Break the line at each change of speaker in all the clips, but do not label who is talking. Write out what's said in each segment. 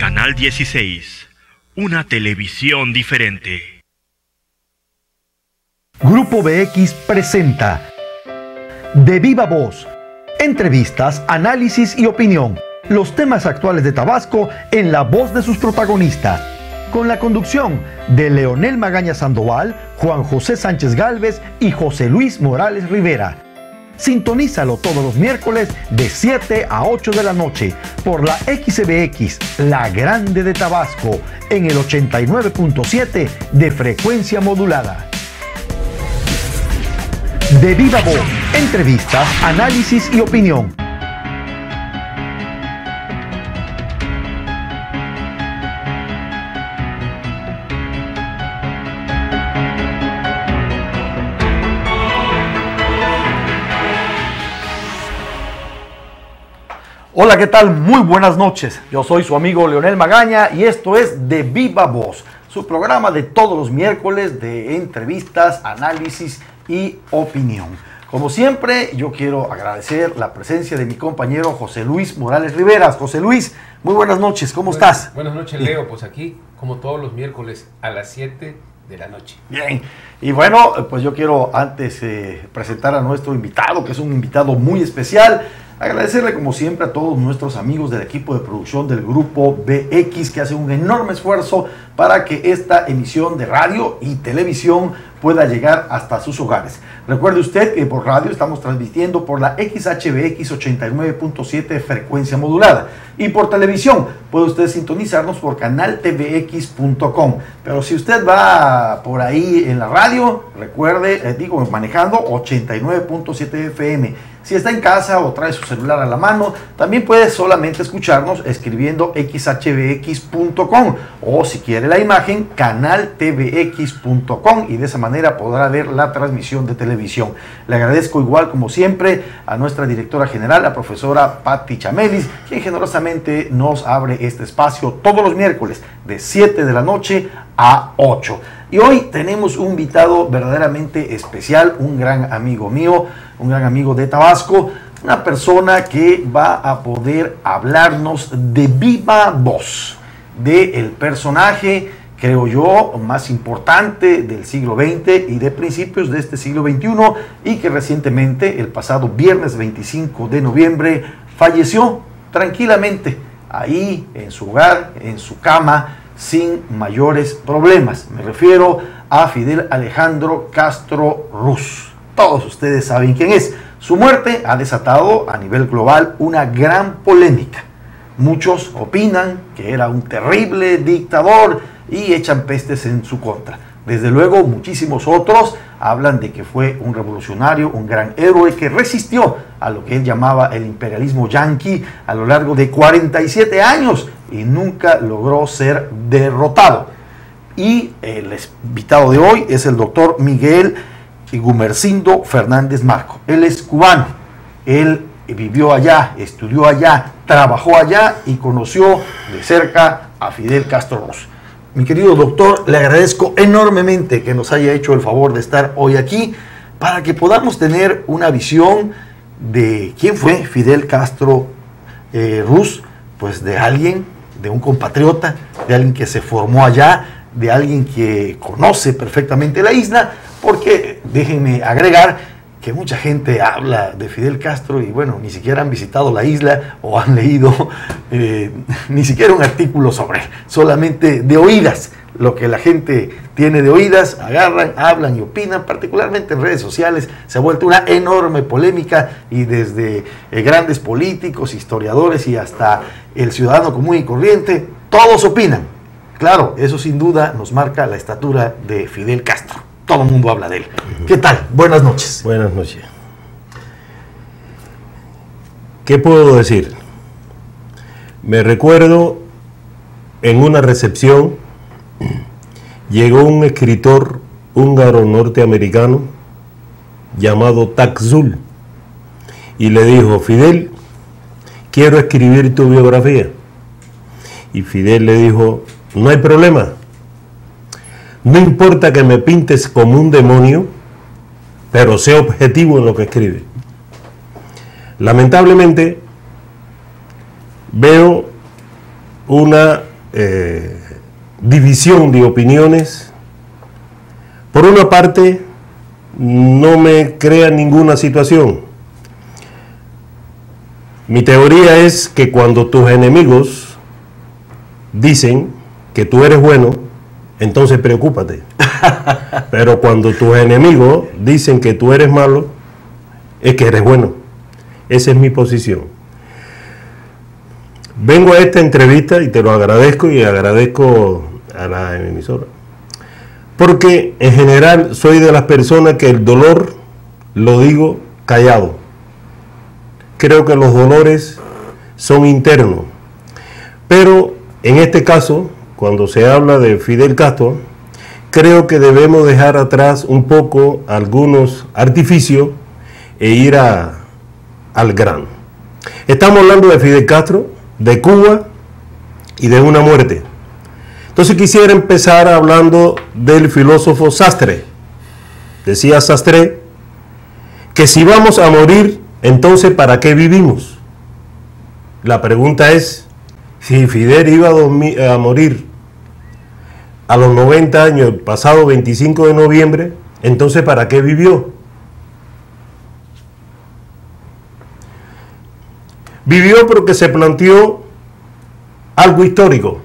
Canal 16, una televisión diferente.
Grupo BX presenta De Viva Voz, entrevistas, análisis y opinión. Los temas actuales de Tabasco en la voz de sus protagonistas. Con la conducción de Leonel Magaña Sandoval, Juan José Sánchez Gálvez y José Luis Morales Rivera. Sintonízalo todos los miércoles de 7 a 8 de la noche por la XBX, la grande de Tabasco, en el 89.7 de frecuencia modulada. De Viva Voz, entrevistas, análisis y opinión. Hola, ¿qué tal? Muy buenas noches. Yo soy su amigo Leonel Magaña y esto es De Viva Voz, su programa de todos los miércoles de entrevistas, análisis y opinión. Como siempre, yo quiero agradecer la presencia de mi compañero José Luis Morales Rivera. José Luis, muy buenas noches, ¿cómo estás?
Buenas noches, Leo. Pues aquí, como todos los miércoles, a las 7 de la noche.
Bien, y bueno, pues yo quiero antes presentar a nuestro invitado, que es un invitado muy especial. Agradecerle como siempre a todos nuestros amigos del equipo de producción del Grupo BX que hacen un enorme esfuerzo para que esta emisión de radio y televisión pueda llegar hasta sus hogares. Recuerde usted que por radio estamos transmitiendo por la XHBX 89.7 frecuencia modulada y por televisión puede usted sintonizarnos por canaltvx.com. Pero si usted va por ahí en la radio, recuerde, manejando 89.7 FM. Si está en casa o trae su celular a la mano, también puede solamente escucharnos escribiendo xhbx.com o si quiere la imagen, canaltvx.com y de esa manera podrá ver la transmisión de televisión. Le agradezco igual como siempre a nuestra directora general, la profesora Patti Chamelis, quien generosamente nos abre este espacio todos los miércoles de 7 de la noche a 8. Y hoy tenemos un invitado verdaderamente especial, un gran amigo mío, un gran amigo de Tabasco, una persona que va a poder hablarnos de viva voz, del personaje, creo yo, más importante del siglo XX y de principios de este siglo XXI y que recientemente, el pasado viernes 25 de noviembre, falleció tranquilamente ahí en su hogar, en su cama, sin mayores problemas. Me refiero a Fidel Alejandro Castro Ruz. Todos ustedes saben quién es. Su muerte ha desatado a nivel global una gran polémica. Muchos opinan que era un terrible dictador y echan pestes en su contra. Desde luego, muchísimos otros hablan de que fue un revolucionario, un gran héroe que resistió a lo que él llamaba el imperialismo yanqui a lo largo de 47 años y nunca logró ser derrotado. Y el invitado de hoy es el doctor Miguel Gumersindo Fernández Marco. Él es cubano, él vivió allá, estudió allá, trabajó allá y conoció de cerca a Fidel Castro Ruz. Mi querido doctor, le agradezco enormemente que nos haya hecho el favor de estar hoy aquí para que podamos tener una visión de quién fue Fidel Castro Ruz, pues de alguien, de un compatriota, de alguien que se formó allá, de alguien que conoce perfectamente la isla, porque déjenme agregar que mucha gente habla de Fidel Castro y bueno, ni siquiera han visitado la isla o han leído ni siquiera un artículo sobre él, solamente de oídas. Lo que la gente tiene de oídas, agarran, hablan y opinan, particularmente en redes sociales. Se ha vuelto una enorme polémica y desde grandes políticos, historiadores y hasta el ciudadano común y corriente, todos opinan. Claro, eso sin duda nos marca la estatura de Fidel Castro. Todo el mundo habla de él. ¿Qué tal? Buenas noches.
Buenas noches. ¿Qué puedo decir? Me recuerdo en una recepción, llegó un escritor húngaro norteamericano llamado Taxul y le dijo: Fidel, quiero escribir tu biografía. Y Fidel le dijo: no hay problema. No importa que me pintes como un demonio, pero sé objetivo en lo que escribes. Lamentablemente, veo una división de opiniones. Por una parte, no me crea ninguna situación. Mi teoría es que cuando tus enemigos dicen que tú eres bueno, entonces preocúpate. Pero cuando tus enemigos dicen que tú eres malo, es que eres bueno. Esa es mi posición. Vengo a esta entrevista y te lo agradezco, y agradezco a la emisora, porque en general soy de las personas que el dolor lo digo callado. Creo que los dolores son internos, pero en este caso, cuando se habla de Fidel Castro, creo que debemos dejar atrás un poco algunos artificios e ir al grano. Estamos hablando de Fidel Castro, de Cuba y de una muerte. Entonces quisiera empezar hablando del filósofo Sastre. Decía Sastre que si vamos a morir, entonces ¿para qué vivimos? La pregunta es, si Fidel iba a morir a los 90 años, el pasado 25 de noviembre, entonces ¿para qué vivió? Vivió porque se planteó algo histórico.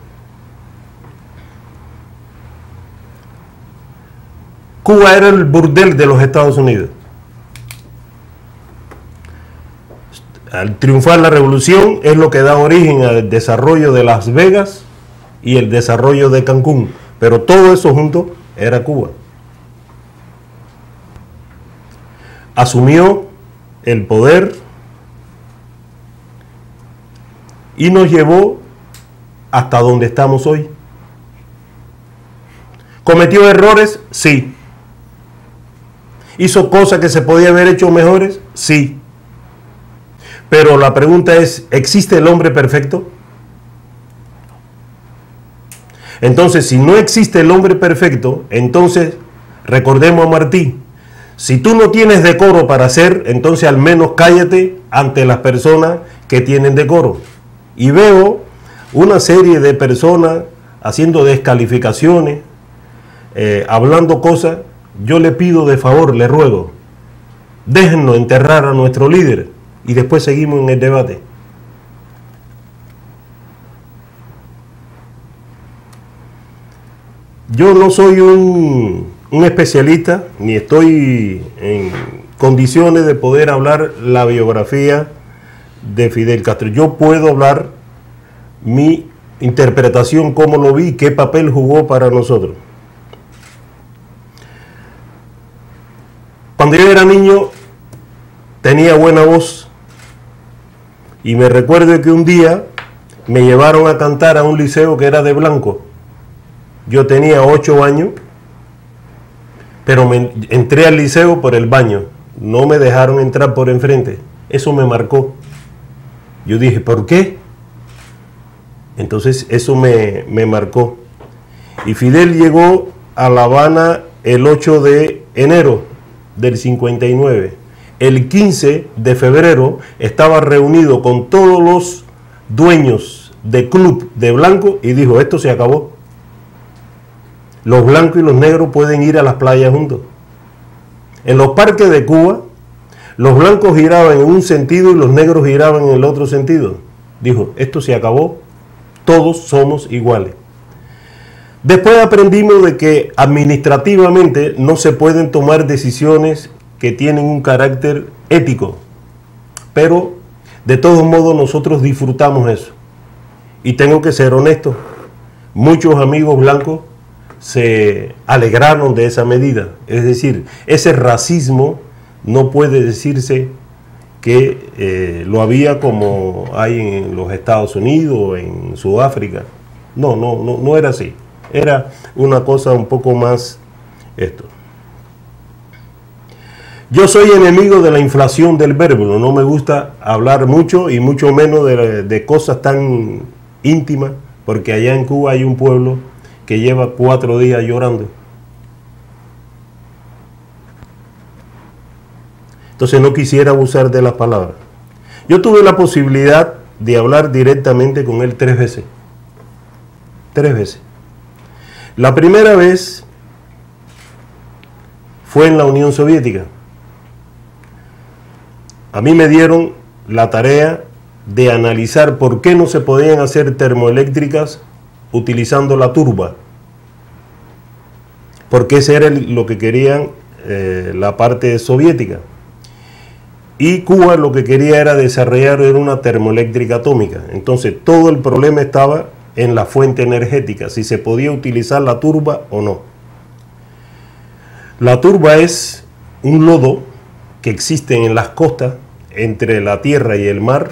Cuba era el burdel de los Estados Unidos. Al triunfar la revolución es lo que da origen al desarrollo de Las Vegas y el desarrollo de Cancún. Pero todo eso junto era Cuba. Asumió el poder y nos llevó hasta donde estamos hoy. ¿Cometió errores? Sí. ¿Hizo cosas que se podía haber hecho mejores? Sí. Pero la pregunta es, ¿existe el hombre perfecto? Entonces, si no existe el hombre perfecto, entonces recordemos a Martí. Si tú no tienes decoro para hacer, entonces al menos cállate ante las personas que tienen decoro. Y veo una serie de personas haciendo descalificaciones, hablando cosas. Yo le pido de favor, le ruego, déjennos enterrar a nuestro líder y después seguimos en el debate. Yo no soy un especialista, ni estoy en condiciones de poder hablar la biografía de Fidel Castro. Yo puedo hablar mi interpretación, cómo lo vi, qué papel jugó para nosotros. Cuando yo era niño tenía buena voz y me recuerdo que un día me llevaron a cantar a un liceo que era de blanco. Yo tenía 8 años, pero entré al liceo por el baño, no me dejaron entrar por enfrente. Eso me marcó. Yo dije, ¿por qué? Entonces eso me marcó. Y Fidel llegó a La Habana el 8 de enero del 59. El 15 de febrero estaba reunido con todos los dueños de club de blanco y dijo, esto se acabó. Los blancos y los negros pueden ir a las playas juntos. En los parques de Cuba, los blancos giraban en un sentido y los negros giraban en el otro sentido. Dijo, esto se acabó, todos somos iguales. Después aprendimos de que administrativamente no se pueden tomar decisiones que tienen un carácter ético, pero de todos modos nosotros disfrutamos eso. Y tengo que ser honesto, muchos amigos blancos se alegraron de esa medida. Es decir, ese racismo no puede decirse que lo había como hay en los Estados Unidos o en Sudáfrica. No era así. Era una cosa un poco más esto. Yo soy enemigo de la inflación del verbo, no me gusta hablar mucho y mucho menos de cosas tan íntimas, porque allá en Cuba hay un pueblo que lleva 4 días llorando. Entonces no quisiera abusar de las palabras. Yo tuve la posibilidad de hablar directamente con él 3 veces. 3 veces. La primera vez fue en la Unión Soviética. A mí me dieron la tarea de analizar por qué no se podían hacer termoeléctricas utilizando la turba. Porque ese era lo que querían la parte soviética. Y Cuba lo que quería era desarrollar una termoeléctrica atómica. Entonces todo el problema estaba en la fuente energética, si se podía utilizar la turba o no. La turba es un lodo que existe en las costas entre la tierra y el mar.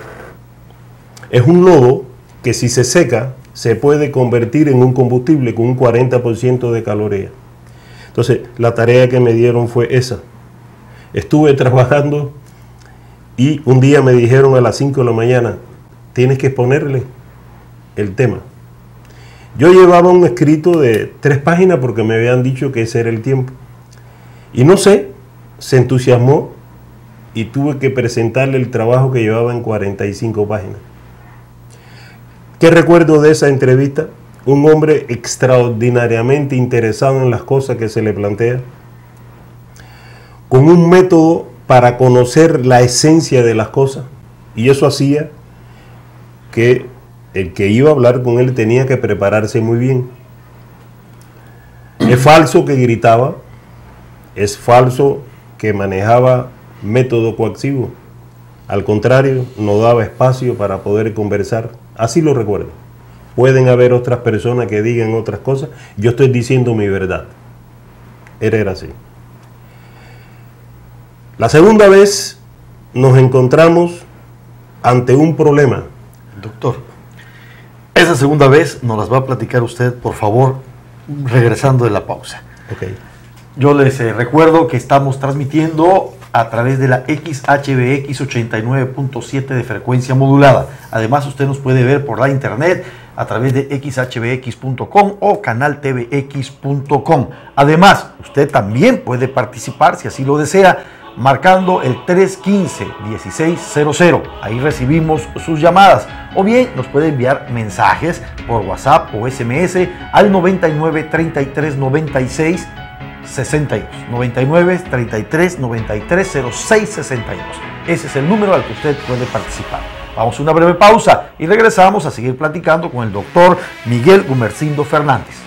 Es un lodo que si se seca se puede convertir en un combustible con un 40% de calorías. Entonces la tarea que me dieron fue esa. Estuve trabajando y un día me dijeron a las 5 de la mañana, tienes que exponerle el tema. Yo llevaba un escrito de 3 páginas porque me habían dicho que ese era el tiempo. Y no sé, se entusiasmó y tuve que presentarle el trabajo que llevaba en 45 páginas. ¿Qué recuerdo de esa entrevista? Un hombre extraordinariamente interesado en las cosas que se le plantea, con un método para conocer la esencia de las cosas, y eso hacía que el que iba a hablar con él tenía que prepararse muy bien. Es falso que gritaba, es falso que manejaba método coactivo, al contrario, no daba espacio para poder conversar, así lo recuerdo. Pueden haber otras personas que digan otras cosas, yo estoy diciendo mi verdad. Era así. La segunda vez nos encontramos ante un problema.
Doctor, esa segunda vez nos las va a platicar usted, por favor, regresando de la pausa.
Okay.
Yo les recuerdo que estamos transmitiendo a través de la XHBX 89.7 de frecuencia modulada. Además, usted nos puede ver por la internet a través de xhbx.com o canaltvx.com. Además, usted también puede participar, si así lo desea, marcando el 315-1600. Ahí recibimos sus llamadas. O bien nos puede enviar mensajes por WhatsApp o SMS al 99 33 96 62. 99 33 93 06 62. Ese es el número al que usted puede participar. Vamos a una breve pausa y regresamos a seguir platicando con el doctor Miguel Gumersindo Fernández.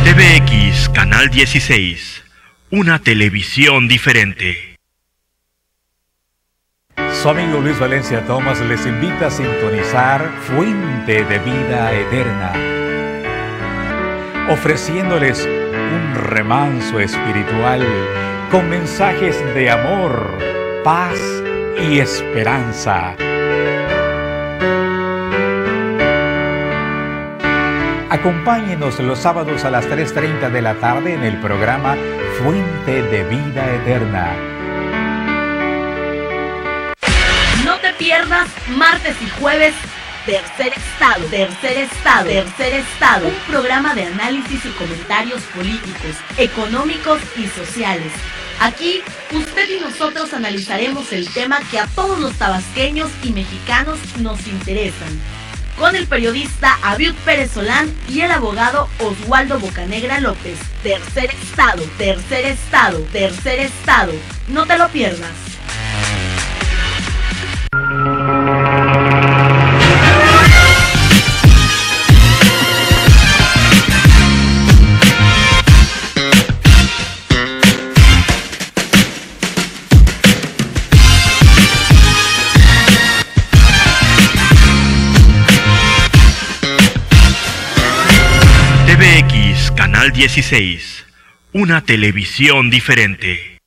TVX Canal 16, una televisión diferente.
Su amigo Luis Valencia Thomas les invita a sintonizar Fuente de Vida Eterna, ofreciéndoles un remanso espiritual con mensajes de amor, paz y esperanza. Acompáñenos los sábados a las 3:30 de la tarde en el programa Fuente de Vida Eterna.
No te pierdas martes y jueves Tercer Estado, un programa de análisis y comentarios políticos, económicos y sociales. Aquí, usted y nosotros analizaremos el tema que a todos los tabasqueños y mexicanos nos interesan, con el periodista Abiud Pérez Solán y el abogado Oswaldo Bocanegra López. Tercer Estado, no te lo pierdas.
TVX Canal 16, una televisión diferente.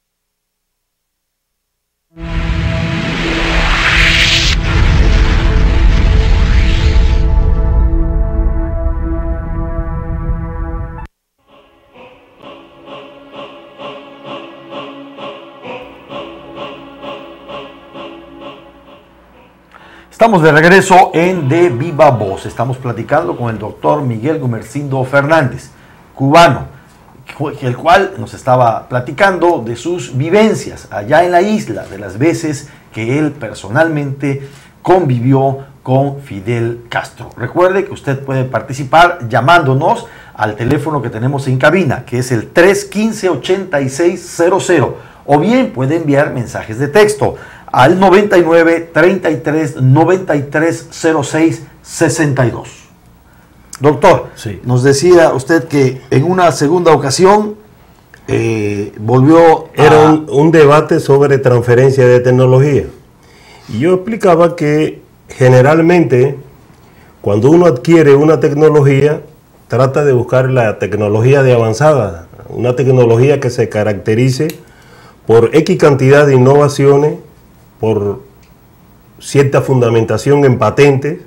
Estamos de regreso en De Viva Voz. Estamos platicando con el doctor Miguel Gumersindo Fernández, cubano, el cual nos estaba platicando de sus vivencias allá en la isla, de las veces que él personalmente convivió con Fidel Castro. Recuerde que usted puede participar llamándonos al teléfono que tenemos en cabina, que es el 315-8600, o bien puede enviar mensajes de texto al 99 33 93 06 62. Doctor,
sí,
nos decía usted que en una segunda ocasión volvió
Era un debate sobre transferencia de tecnología. Y yo explicaba que generalmente cuando uno adquiere una tecnología, trata de buscar la tecnología de avanzada, una tecnología que se caracterice por X cantidad de innovaciones, por cierta fundamentación en patentes,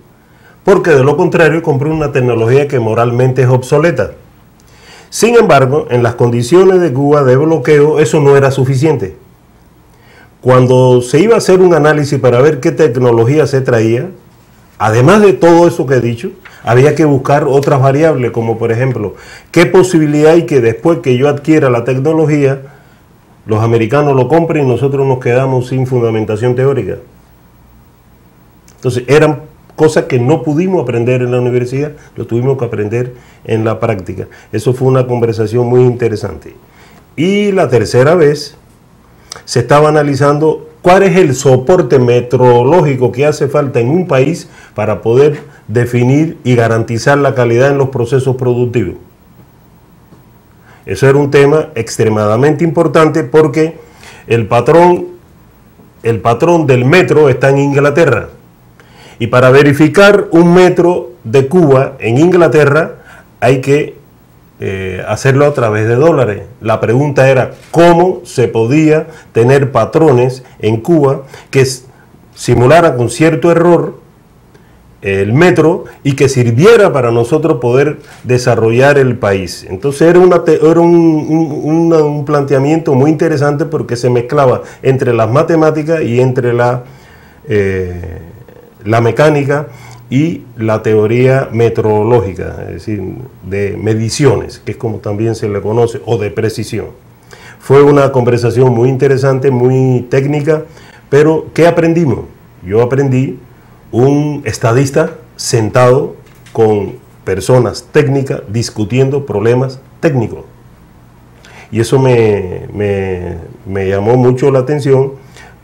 porque de lo contrario compré una tecnología que moralmente es obsoleta. Sin embargo, en las condiciones de Cuba de bloqueo, eso no era suficiente. Cuando se iba a hacer un análisis para ver qué tecnología se traía, además de todo eso que he dicho, había que buscar otras variables, como por ejemplo, qué posibilidad hay que después que yo adquiera la tecnología, los americanos lo compren y nosotros nos quedamos sin fundamentación teórica. Entonces, eran cosas que no pudimos aprender en la universidad, lo tuvimos que aprender en la práctica. Eso fue una conversación muy interesante. Y la tercera vez, se estaba analizando cuál es el soporte meteorológico que hace falta en un país para poder definir y garantizar la calidad en los procesos productivos. Eso era un tema extremadamente importante porque el patrón del metro está en Inglaterra. Y para verificar un metro de Cuba en Inglaterra hay que hacerlo a través de dólares. La pregunta era cómo se podía tener patrones en Cuba que simularan con cierto error el metro y que sirviera para nosotros poder desarrollar el país. Entonces era un planteamiento muy interesante porque se mezclaba entre las matemáticas y entre la mecánica y la teoría meteorológica, es decir, de mediciones, que es como también se le conoce, o de precisión. Fue una conversación muy interesante, muy técnica, pero ¿qué aprendimos? Yo aprendí un estadista sentado con personas técnicas discutiendo problemas técnicos. Y eso me llamó mucho la atención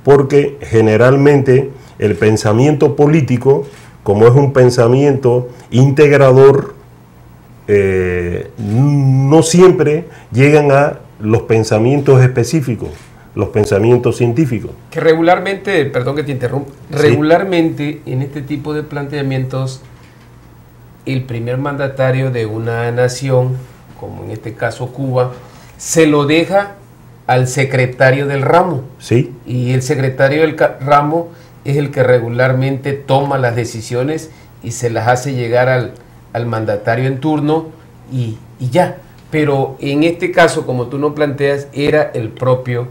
porque generalmente el pensamiento político, como es un pensamiento integrador, no siempre llegan a los pensamientos específicos, los pensamientos científicos.
Que regularmente, perdón que te interrumpa,
Sí.
regularmente en este tipo de planteamientos, el primer mandatario de una nación, como en este caso Cuba, se lo deja al secretario del ramo.
Sí.
Y el secretario del ramo es el que regularmente toma las decisiones y se las hace llegar al mandatario en turno y ya. Pero en este caso, como tú no planteas, era el propio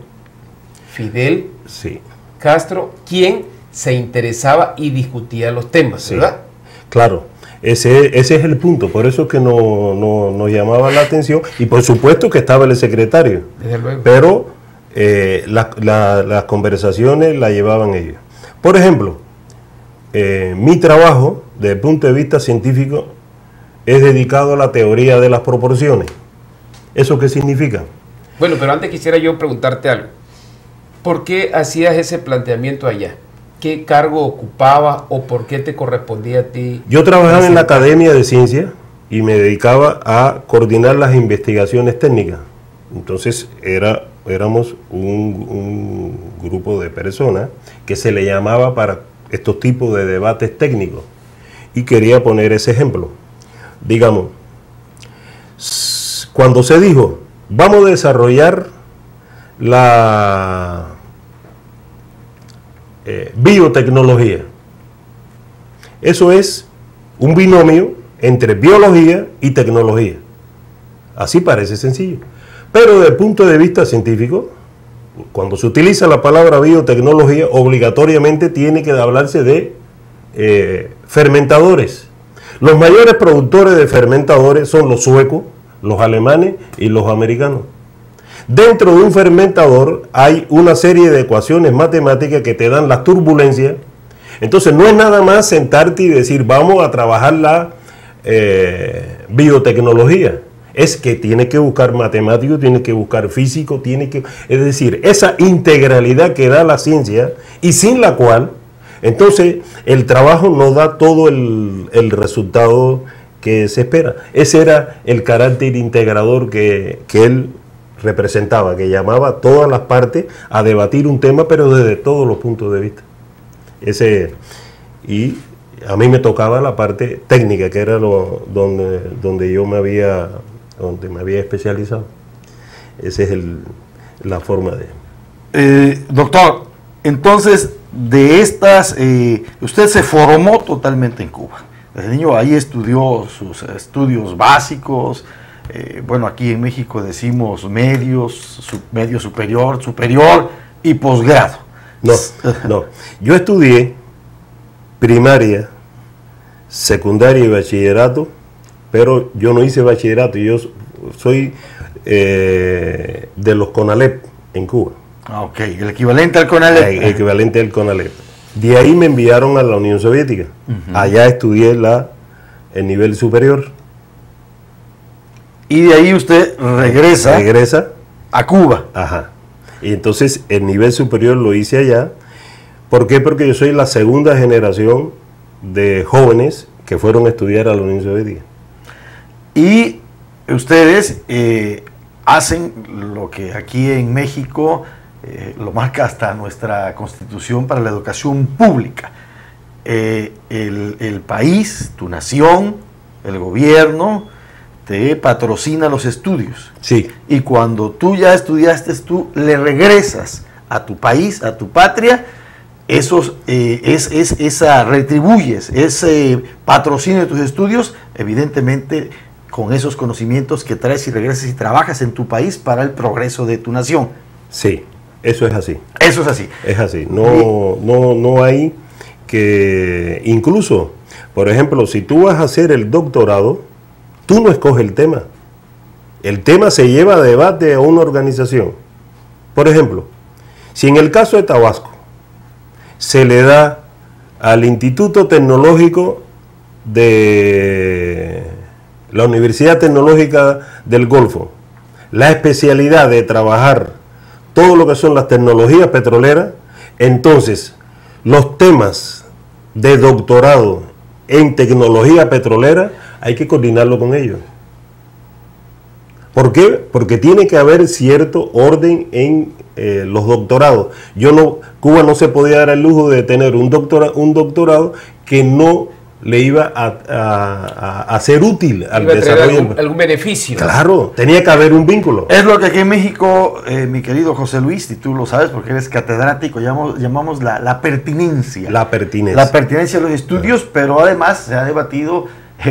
Fidel
Sí.
Castro quien se interesaba y discutía los temas,
Sí.
¿verdad?
Claro, ese es el punto, por eso es que nos llamaba la atención y por supuesto que estaba el secretario,
Desde luego.
pero las conversaciones las llevaban ellos. Por ejemplo, mi trabajo desde el punto de vista científico es dedicado a la teoría de las proporciones. ¿Eso qué significa?
Bueno, pero antes quisiera yo preguntarte algo. ¿Por qué hacías ese planteamiento allá? ¿Qué cargo ocupaba o por qué te correspondía a ti?
Yo trabajaba en la Academia de Ciencias y me dedicaba a coordinar las investigaciones técnicas. Entonces éramos un grupo de personas que se le llamaba para estos tipos de debates técnicos. Y quería poner ese ejemplo. Digamos, cuando se dijo, vamos a desarrollar la biotecnología. Eso es un binomio entre biología y tecnología. Así parece sencillo. Pero desde el punto de vista científico, cuando se utiliza la palabra biotecnología, obligatoriamente tiene que hablarse de fermentadores. Los mayores productores de fermentadores son los suecos, los alemanes y los americanos. Dentro de un fermentador hay una serie de ecuaciones matemáticas que te dan las turbulencias. Entonces no es nada más sentarte y decir vamos a trabajar la biotecnología. Es que tiene que buscar matemático, tiene que buscar físico, es decir, esa integralidad que da la ciencia y sin la cual, entonces, el trabajo no da todo el resultado que se espera. Ese era el carácter integrador que él representaba, que llamaba a todas las partes a debatir un tema, pero desde todos los puntos de vista. Y a mí me tocaba la parte técnica, que era donde yo me había especializado. Esa es la forma de...
Doctor, entonces, de estas, usted se formó totalmente en Cuba. Desde niño ahí estudió sus estudios básicos, bueno, aquí en México decimos medio superior y posgrado.
No. Yo estudié primaria, secundaria y bachillerato, pero yo no hice bachillerato, yo soy de los CONALEP en Cuba.
Ok, el equivalente al CONALEP.
El equivalente al CONALEP. De ahí me enviaron a la Unión Soviética. Allá estudié el nivel superior.
Y de ahí usted regresa a Cuba.
Ajá. Y entonces el nivel superior lo hice allá. ¿Por qué? Porque yo soy la segunda generación de jóvenes que fueron a estudiar a la Unión Soviética.
Y ustedes hacen lo que aquí en México lo marca hasta nuestra Constitución para la educación pública. El país, tu nación, el gobierno, te patrocina los estudios.
Sí.
Y cuando tú ya estudiaste, tú le regresas a tu país, a tu patria, retribuyes ese patrocinio de tus estudios, evidentemente con esos conocimientos que traes y regresas y trabajas en tu país para el progreso de tu nación.
Sí, eso es así.
Eso es así.
Es así. No hay que... Incluso, por ejemplo, si tú vas a hacer el doctorado, tú no escoges el tema. El tema se lleva a debate a una organización. Por ejemplo, si en el caso de Tabasco se le da al Instituto Tecnológico de la Universidad Tecnológica del Golfo la especialidad de trabajar todo lo que son las tecnologías petroleras, entonces los temas de doctorado en tecnología petrolera hay que coordinarlo con ellos. ¿Por qué? Porque tiene que haber cierto orden en los doctorados. Cuba no se podía dar el lujo de tener un doctorado que no le iba a ser útil al desarrollo.
Algún beneficio.
Claro, tenía que haber un vínculo.
Es lo que aquí en México, mi querido José Luis, y tú lo sabes porque eres catedrático, llamamos la pertinencia.
La pertinencia.
La pertinencia de los estudios, pero además se ha debatido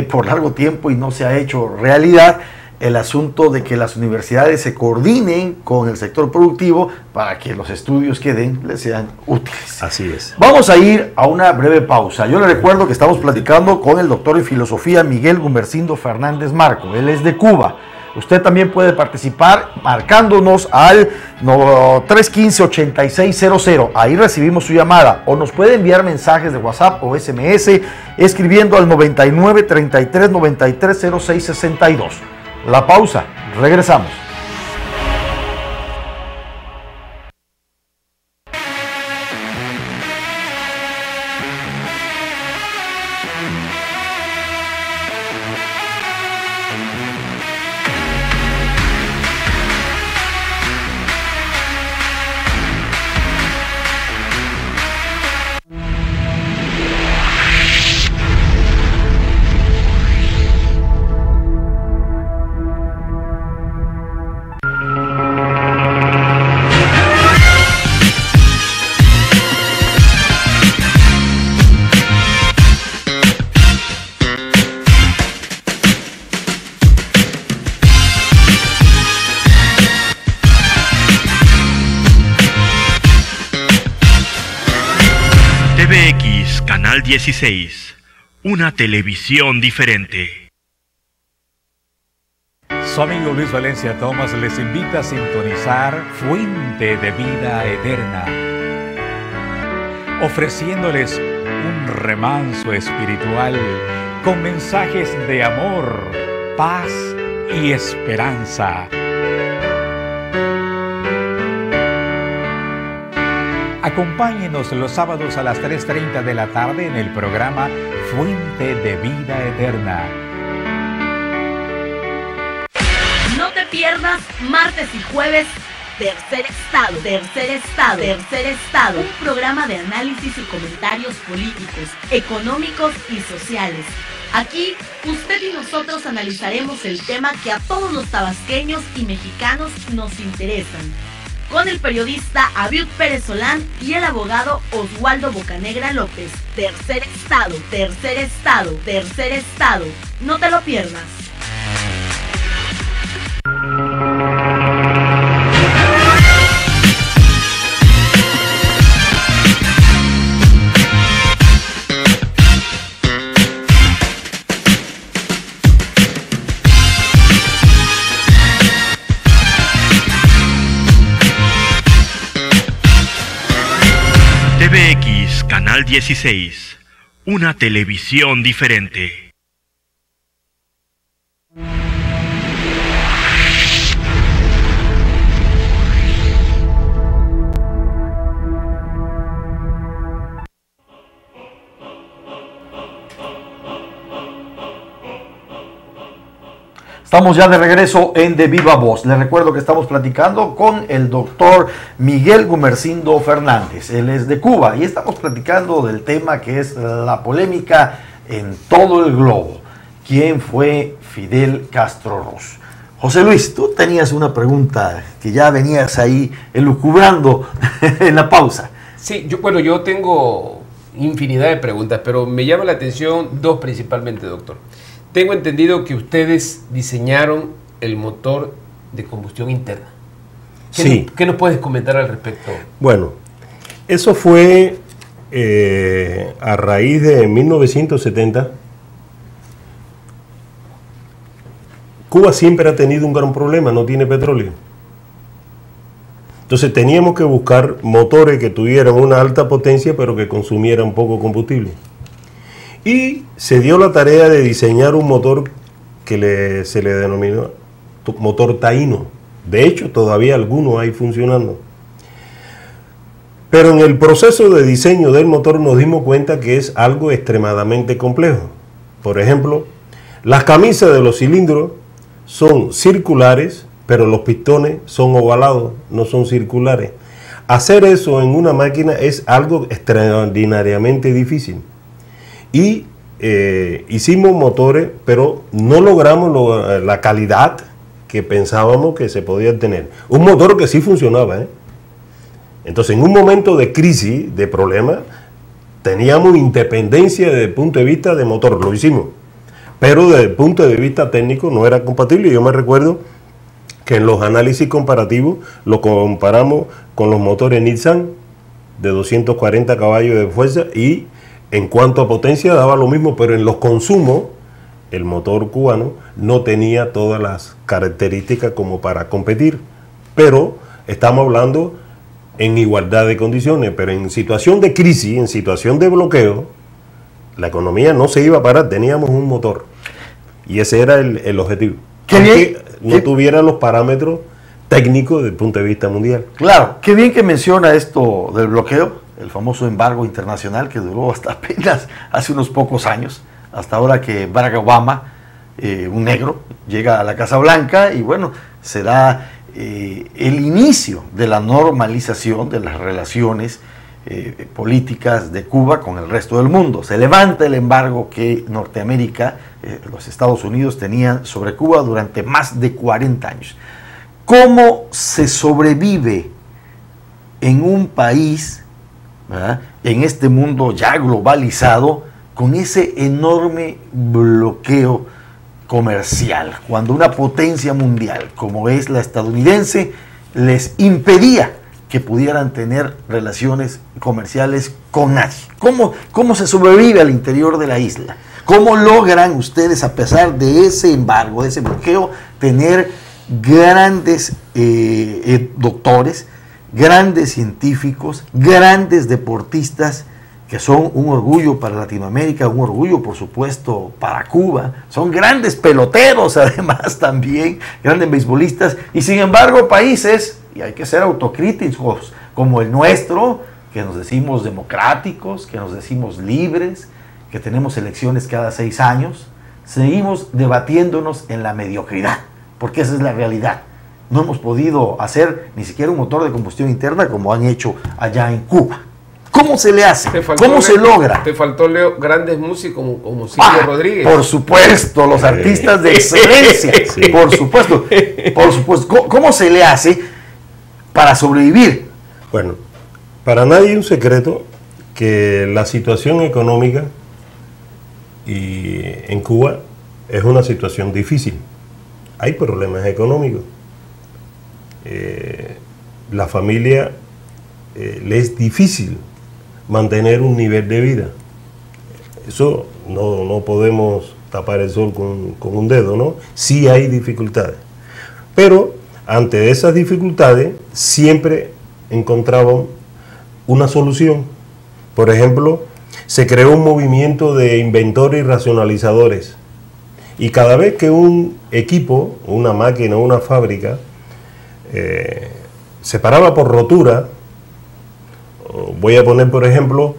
por largo tiempo y no se ha hecho realidad el asunto de que las universidades se coordinen con el sector productivo para que los estudios que den les sean útiles.
Así es.
Vamos a ir a una breve pausa. Yo le recuerdo que estamos platicando con el doctor en filosofía Miguel Gumersindo Fernández Marco. Él es de Cuba. Usted también puede participar marcándonos al 315-8600. Ahí recibimos su llamada. O nos puede enviar mensajes de WhatsApp o SMS escribiendo al 99 33 93 06 62. La pausa. Regresamos.
Canal 16, una televisión diferente.
Su amigo Luis Valencia Thomas les invita a sintonizar Fuente de Vida Eterna, ofreciéndoles un remanso espiritual con mensajes de amor, paz y esperanza. Acompáñenos los sábados a las 3:30 de la tarde en el programa Fuente de Vida Eterna.
No te pierdas martes y jueves, Tercer Estado, un programa de análisis y comentarios políticos, económicos y sociales. Aquí, usted y nosotros analizaremos el tema que a todos los tabasqueños y mexicanos nos interesan, con el periodista Abiud Pérez Solán y el abogado Oswaldo Bocanegra López. Tercer Estado, no te lo pierdas.
TVX Canal 16, una televisión diferente.
Estamos ya de regreso en De Viva Voz. Les recuerdo que estamos platicando con el doctor Miguel Gumersindo Fernández. Él es de Cuba y estamos platicando del tema que es la polémica en todo el globo. ¿Quién fue Fidel Castro Ruz? José Luis, tú tenías una pregunta que ya venías ahí elucubrando en la pausa.
Sí, yo tengo infinidad de preguntas, pero me llama la atención dos principalmente, doctor. Tengo entendido que ustedes diseñaron el motor de combustión interna. ¿Qué nos puedes comentar al respecto?
Bueno, eso fue a raíz de 1970. Cuba siempre ha tenido un gran problema, no tiene petróleo. Entonces teníamos que buscar motores que tuvieran una alta potencia, pero que consumieran poco combustible. Y se dio la tarea de diseñar un motor que se le denominó motor taíno. De hecho, todavía algunos hay funcionando. Pero en el proceso de diseño del motor nos dimos cuenta que es algo extremadamente complejo. Por ejemplo, las camisas de los cilindros son circulares, pero los pistones son ovalados, no son circulares. Hacer eso en una máquina es algo extraordinariamente difícil. Y hicimos motores, pero no logramos la calidad que pensábamos que se podía tener. Un motor que sí funcionaba, ¿eh? Entonces, en un momento de crisis, de problema, teníamos independencia desde el punto de vista de motor, lo hicimos. Pero desde el punto de vista técnico no era compatible. Yo me recuerdo que en los análisis comparativos lo comparamos con los motores Nissan de 240 caballos de fuerza y en cuanto a potencia daba lo mismo, pero en los consumos el motor cubano no tenía todas las características como para competir. Pero estamos hablando en igualdad de condiciones, pero en situación de crisis, en situación de bloqueo, la economía no se iba a parar, teníamos un motor. Y ese era el objetivo. Que no tuviera los parámetros técnicos desde el punto de vista mundial.
Claro, qué bien que menciona esto del bloqueo, el famoso embargo internacional que duró hasta apenas hace unos pocos años, hasta ahora que Barack Obama, un negro, llega a la Casa Blanca y bueno, se da el inicio de la normalización de las relaciones políticas de Cuba con el resto del mundo. Se levanta el embargo que Norteamérica, los Estados Unidos tenían sobre Cuba durante más de 40 años. ¿Cómo se sobrevive en un país, ¿verdad?, en este mundo ya globalizado, con ese enorme bloqueo comercial, cuando una potencia mundial como es la estadounidense les impedía que pudieran tener relaciones comerciales con nadie. ¿Cómo se sobrevive al interior de la isla? ¿Cómo logran ustedes, a pesar de ese embargo, de ese bloqueo, tener grandes doctores, grandes científicos, grandes deportistas, que son un orgullo para Latinoamérica, un orgullo, por supuesto, para Cuba? Son grandes peloteros, además, también, grandes beisbolistas, y sin embargo, países, y hay que ser autocríticos, como el nuestro, que nos decimos democráticos, que nos decimos libres, que tenemos elecciones cada 6 años, seguimos debatiéndonos en la mediocridad, porque esa es la realidad. No hemos podido hacer ni siquiera un motor de combustión interna como han hecho allá en Cuba. ¿Cómo se le hace? ¿Cómo se logra?
Te faltó, Leo, grandes músicos como Silvio Rodríguez.
Por supuesto, los artistas de excelencia. Sí. Por supuesto. ¿Cómo se le hace para sobrevivir?
Bueno, para nadie es un secreto que la situación económica en Cuba es una situación difícil. Hay problemas económicos. La familia le es difícil mantener un nivel de vida. Eso no podemos tapar el sol con un dedo, ¿no? Sí hay dificultades. Pero ante esas dificultades siempre encontraban una solución. Por ejemplo, se creó un movimiento de inventores y racionalizadores. Y cada vez que un equipo, una máquina, una fábrica, se paraba por rotura, voy a poner por ejemplo,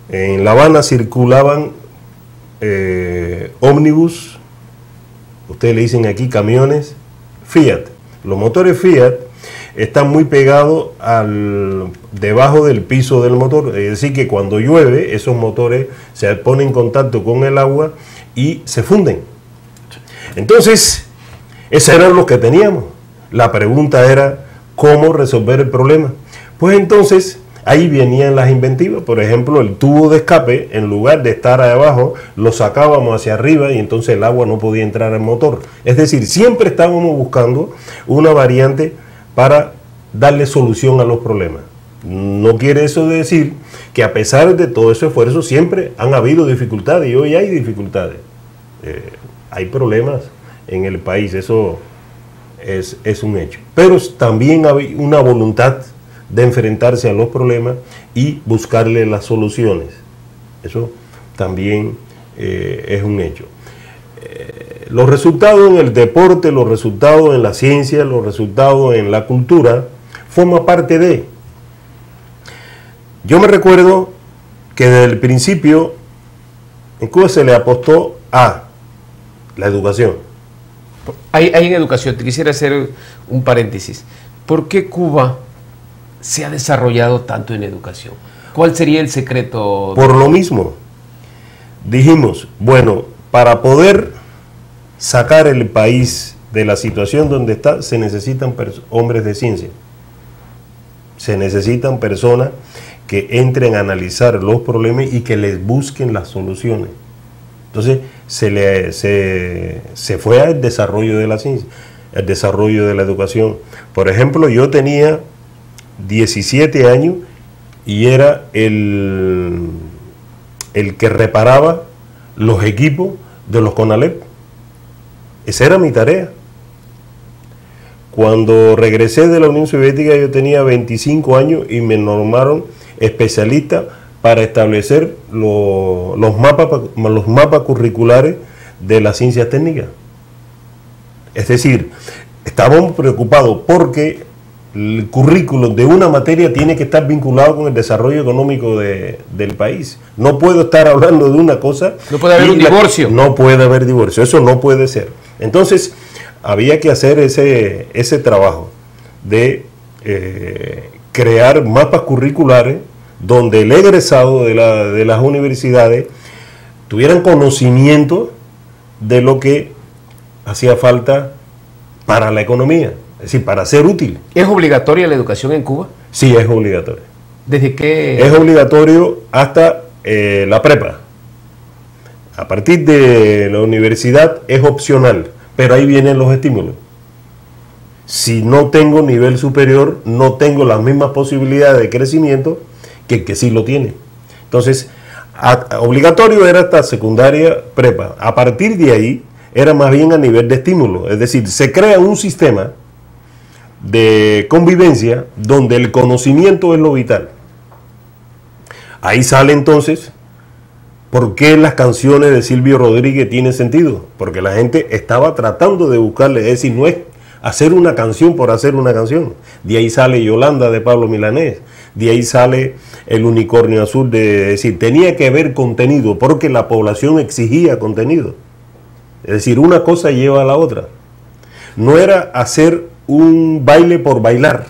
en La Habana circulaban ómnibus, ustedes le dicen aquí camiones, Fiat. Los motores Fiat están muy pegados debajo del piso del motor, es decir que cuando llueve esos motores se ponen en contacto con el agua y se funden. Entonces, esos eran los que teníamos. La pregunta era cómo resolver el problema. Pues entonces ahí venían las inventivas. Por ejemplo, el tubo de escape, en lugar de estar ahí abajo, lo sacábamos hacia arriba y entonces el agua no podía entrar al motor. Es decir, siempre estábamos buscando una variante para darle solución a los problemas. No quiere eso decir que a pesar de todo ese esfuerzo siempre han habido dificultades, y hoy hay dificultades. Hay problemas en el país, eso es un hecho. Pero también hay una voluntad de enfrentarse a los problemas y buscarle las soluciones. Eso también es un hecho. Los resultados en el deporte, los resultados en la ciencia, los resultados en la cultura, forma parte de. Yo me recuerdo que desde el principio en Cuba se le apostó a la educación.
Hay en educación, te quisiera hacer un paréntesis. ¿Por qué Cuba se ha desarrollado tanto en educación? ¿Cuál sería el secreto?
Por lo mismo, dijimos, bueno, para poder sacar el país de la situación donde está, se necesitan hombres de ciencia. Se necesitan personas que entren a analizar los problemas y que les busquen las soluciones. Entonces, se fue al desarrollo de la ciencia, al desarrollo de la educación. Por ejemplo, yo tenía 17 años y era el que reparaba los equipos de los CONALEP. Esa era mi tarea. Cuando regresé de la Unión Soviética yo tenía 25 años y me normaron especialista para establecer los mapas curriculares de las ciencias técnicas. Es decir, estábamos preocupados porque el currículum de una materia tiene que estar vinculado con el desarrollo económico del país. No puedo estar hablando de una cosa.
No puede haber un divorcio.
No puede haber divorcio, eso no puede ser. Entonces, había que hacer ese trabajo de crear mapas curriculares donde el egresado de las universidades tuvieran conocimiento de lo que hacía falta para la economía, es decir, para ser útil.
¿Es obligatoria la educación en Cuba?
Sí, es obligatoria.
¿Desde qué?
Es obligatorio hasta la prepa. A partir de la universidad es opcional, pero ahí vienen los estímulos. si no tengo nivel superior, no tengo las mismas posibilidades de crecimiento que el que sí lo tiene. Entonces, obligatorio era hasta secundaria prepa. A partir de ahí, era más bien a nivel de estímulo. Es decir, se crea un sistema de convivencia donde el conocimiento es lo vital. Ahí sale entonces por qué las canciones de Silvio Rodríguez tienen sentido, porque la gente estaba tratando de buscarle, es decir, no es hacer una canción por hacer una canción. De ahí sale Yolanda de Pablo Milanés, de ahí sale El Unicornio Azul, es decir, tenía que haber contenido porque la población exigía contenido. Es decir, una cosa lleva a la otra. No era hacer un baile por bailar.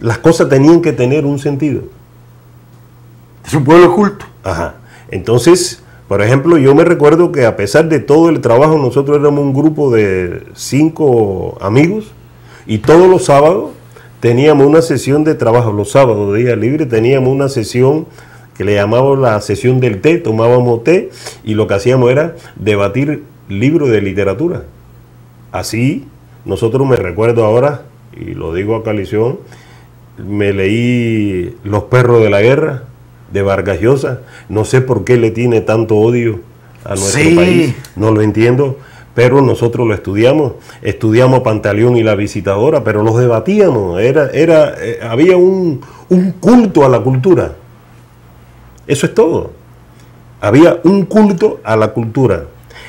Las cosas tenían que tener un sentido.
Es un pueblo culto.
Ajá. Entonces, por ejemplo, yo me recuerdo que a pesar de todo el trabajo, nosotros éramos un grupo de 5 amigos y todos los sábados teníamos una sesión de trabajo. Los sábados, de día libre, teníamos una sesión que le llamábamos la sesión del té, tomábamos té y lo que hacíamos era debatir libros de literatura. Así, nosotros, me recuerdo ahora, y lo digo a coalición, me leí Los perros de la guerra, de Vargas Llosa. No sé por qué le tiene tanto odio a nuestro país, no lo entiendo, pero nosotros lo estudiamos Pantaleón y la Visitadora, pero los debatíamos, había un culto a la cultura. Eso es todo. Había un culto a la cultura.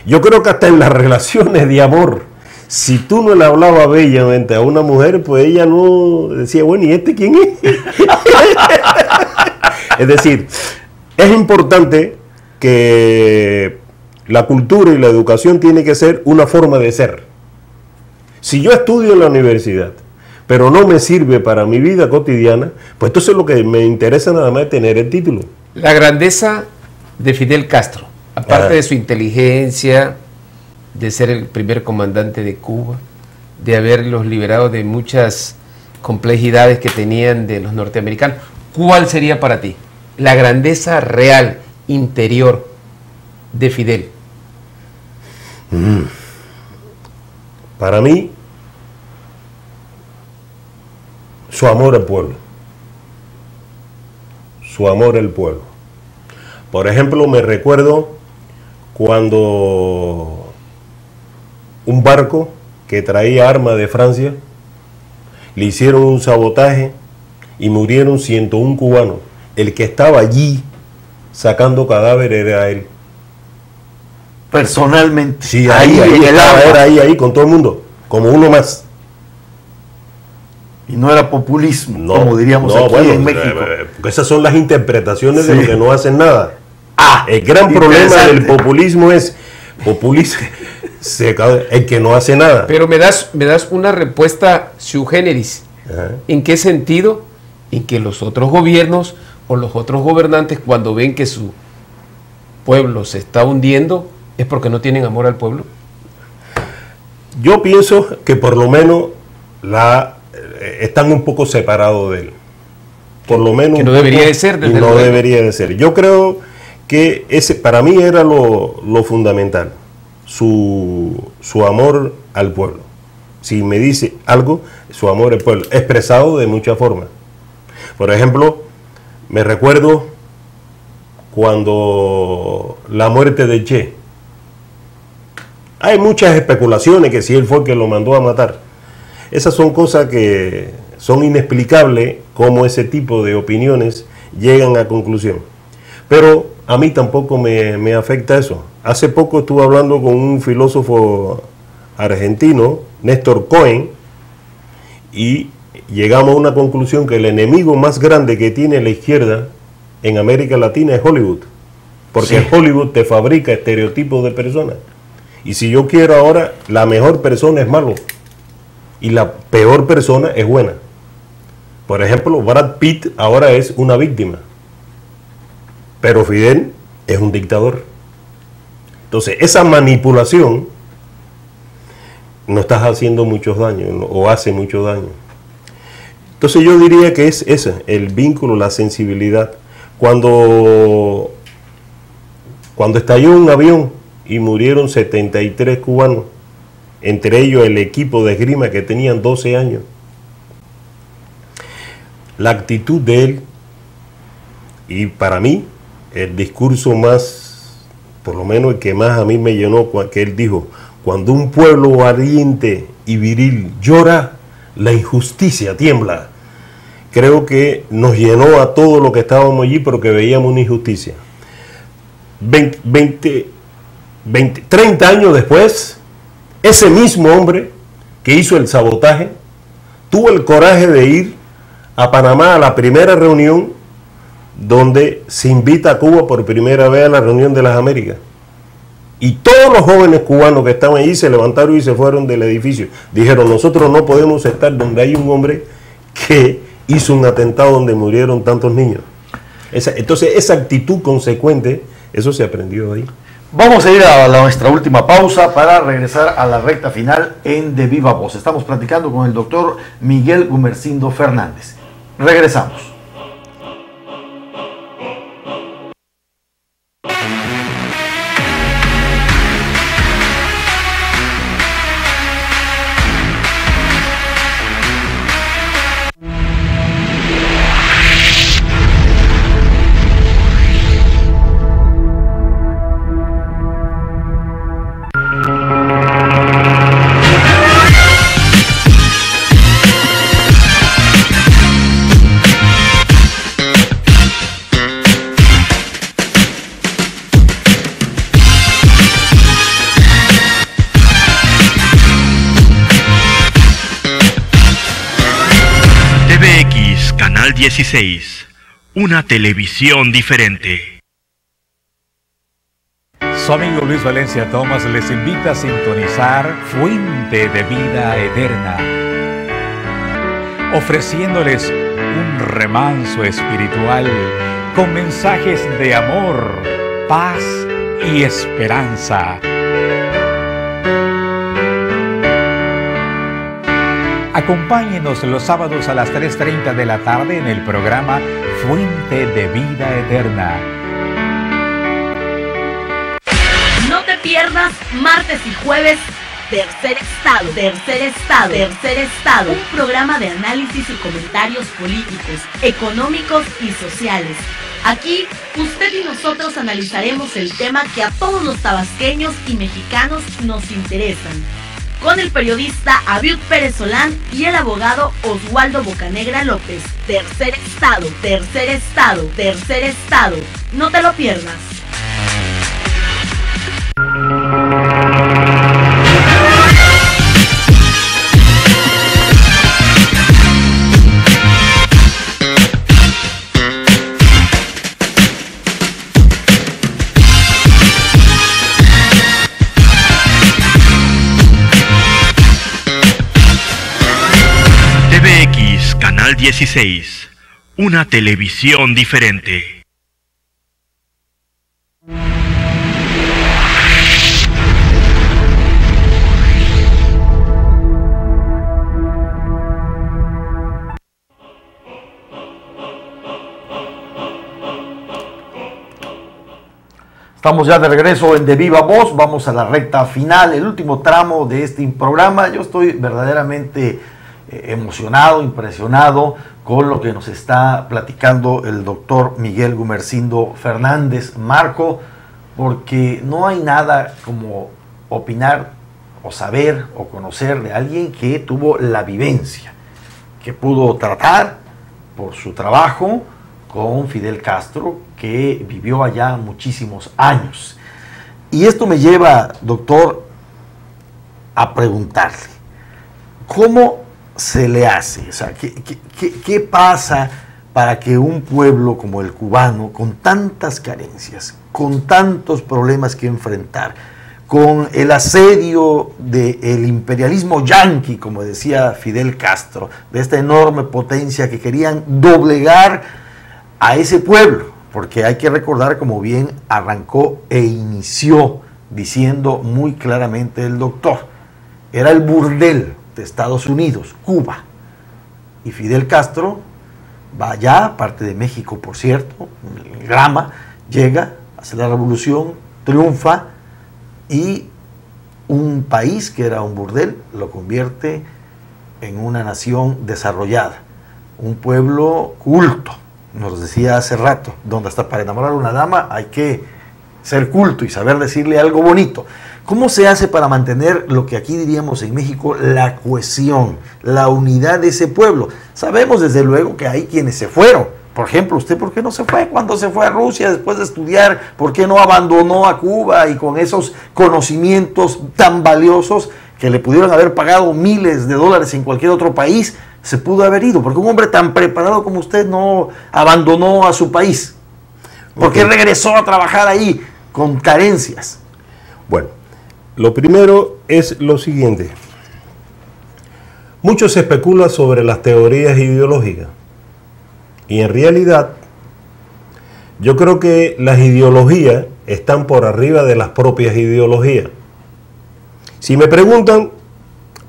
Yo creo que hasta en las relaciones de amor, si tú no le hablabas bellamente a una mujer, pues ella no decía, bueno, ¿y este quién es? Es decir, es importante que la cultura y la educación tiene que ser una forma de ser. Si yo estudio en la universidad, pero no me sirve para mi vida cotidiana, pues entonces lo que me interesa nada más es tener el título.
La grandeza de Fidel Castro, aparte de su inteligencia, de ser el primer comandante de Cuba, de haberlos liberado de muchas complejidades que tenían de los norteamericanos, ¿cuál sería para ti la grandeza real, interior de Fidel?
Para mí, su amor al pueblo. Su amor al pueblo. Por ejemplo, me recuerdo cuando un barco que traía armas de Francia, le hicieron un sabotaje y murieron 101 cubanos. El que estaba allí sacando cadáveres era él.
Personalmente.
Sí, ahí, con todo el mundo, como uno más.
Y no era populismo, como diríamos aquí en México.
Porque esas son las interpretaciones de los que no hacen nada. El gran problema del populismo es el que no hace nada.
Pero me das una respuesta sui generis. Ajá. ¿En qué sentido? En que los otros gobiernos o los otros gobernantes, cuando ven que su pueblo se está hundiendo, es porque no tienen amor al pueblo.
Yo pienso que por lo menos están un poco separados de él. Por lo menos.
Que no debería de ser.
Desde no debería de ser. Yo creo que ese para mí era lo fundamental. Su amor al pueblo. Si me dice algo, su amor al pueblo, expresado de muchas formas. Por ejemplo, me recuerdo cuando la muerte de Che. Hay muchas especulaciones que si él fue el que lo mandó a matar. Esas son cosas que son inexplicables, cómo ese tipo de opiniones llegan a conclusión. Pero a mí tampoco me afecta eso. Hace poco estuve hablando con un filósofo argentino, Néstor Cohen, y llegamos a una conclusión que el enemigo más grande que tiene la izquierda en América Latina es Hollywood. Porque sí, Hollywood te fabrica estereotipos de personas. Y si yo quiero ahora, la mejor persona es malo y la peor persona es buena. Por ejemplo, Brad Pitt ahora es una víctima, pero Fidel es un dictador. Entonces, esa manipulación no estás haciendo muchos daños, o hace mucho daño. Entonces yo diría que es ese, el vínculo, la sensibilidad. Cuando estalló un avión y murieron 73 cubanos entre ellos el equipo de esgrima que tenían 12 años. La actitud de él, y para mí, el discurso más, por lo menos el que más a mí me llenó, que él dijo: cuando un pueblo valiente y viril llora, la injusticia tiembla. Creo que nos llenó a todos los que estábamos allí porque veíamos una injusticia. 30 años después, ese mismo hombre que hizo el sabotaje tuvo el coraje de ir a Panamá a la primera reunión donde se invita a Cuba por primera vez a la reunión de las Américas. Y todos los jóvenes cubanos que estaban allí se levantaron y se fueron del edificio. Dijeron: nosotros no podemos estar donde hay un hombre que hizo un atentado donde murieron tantos niños. Entonces esa actitud consecuente, eso se aprendió ahí.
Vamos a ir a nuestra última pausa para regresar a la recta final en De Viva Voz. Estamos platicando con el doctor Miguel Gumersindo Fernández. Regresamos.
Canal 16, una televisión diferente.
Su amigo Luis Valencia Thomas les invita a sintonizar Fuente de Vida Eterna, ofreciéndoles un remanso espiritual con mensajes de amor, paz y esperanza. Acompáñenos los sábados a las 3:30 de la tarde en el programa Fuente de Vida Eterna.
No te pierdas martes y jueves Tercer Estado, un programa de análisis y comentarios políticos, económicos y sociales. Aquí, usted y nosotros analizaremos el tema que a todos los tabasqueños y mexicanos nos interesan, con el periodista Abiud Pérez Solán y el abogado Oswaldo Bocanegra López. Tercer Estado, no te lo pierdas.
Canal 16, una televisión diferente.
Estamos ya de regreso en De Viva Voz. Vamos a la recta final, el último tramo de este programa. Yo estoy verdaderamente emocionado, impresionado con lo que nos está platicando el doctor Miguel Gumersindo Fernández, Marco, porque no hay nada como opinar o saber o conocer de alguien que tuvo la vivencia, que pudo tratar por su trabajo con Fidel Castro, que vivió allá muchísimos años. Y esto me lleva, doctor, a preguntarle, ¿cómo se le hace? O sea, ¿qué pasa para que un pueblo como el cubano, con tantas carencias, con tantos problemas que enfrentar, con el asedio del imperialismo yanqui, como decía Fidel Castro, de esta enorme potencia que querían doblegar a ese pueblo, porque hay que recordar, como bien arrancó e inició diciendo muy claramente el doctor, era el burdel de Estados Unidos, Cuba, y Fidel Castro va allá, parte de México por cierto, el Grama, llega, hace la revolución, triunfa, y un país que era un burdel lo convierte en una nación desarrollada, un pueblo culto, nos decía hace rato, donde hasta para enamorar a una dama hay que ser culto y saber decirle algo bonito. ¿Cómo se hace para mantener lo que aquí diríamos en México, la cohesión, la unidad de ese pueblo? Sabemos desde luego que hay quienes se fueron. Por ejemplo, ¿usted por qué no se fue cuando se fue a Rusia después de estudiar? ¿Por qué no abandonó a Cuba y con esos conocimientos tan valiosos que le pudieron haber pagado miles de dólares en cualquier otro país, se pudo haber ido? Porque un hombre tan preparado como usted no abandonó a su país. ¿Por qué regresó a trabajar ahí con carencias?
Bueno, lo primero es lo siguiente. Mucho se especula sobre las teorías ideológicas. Y en realidad, yo creo que las ideologías están por arriba de las propias ideologías. Si me preguntan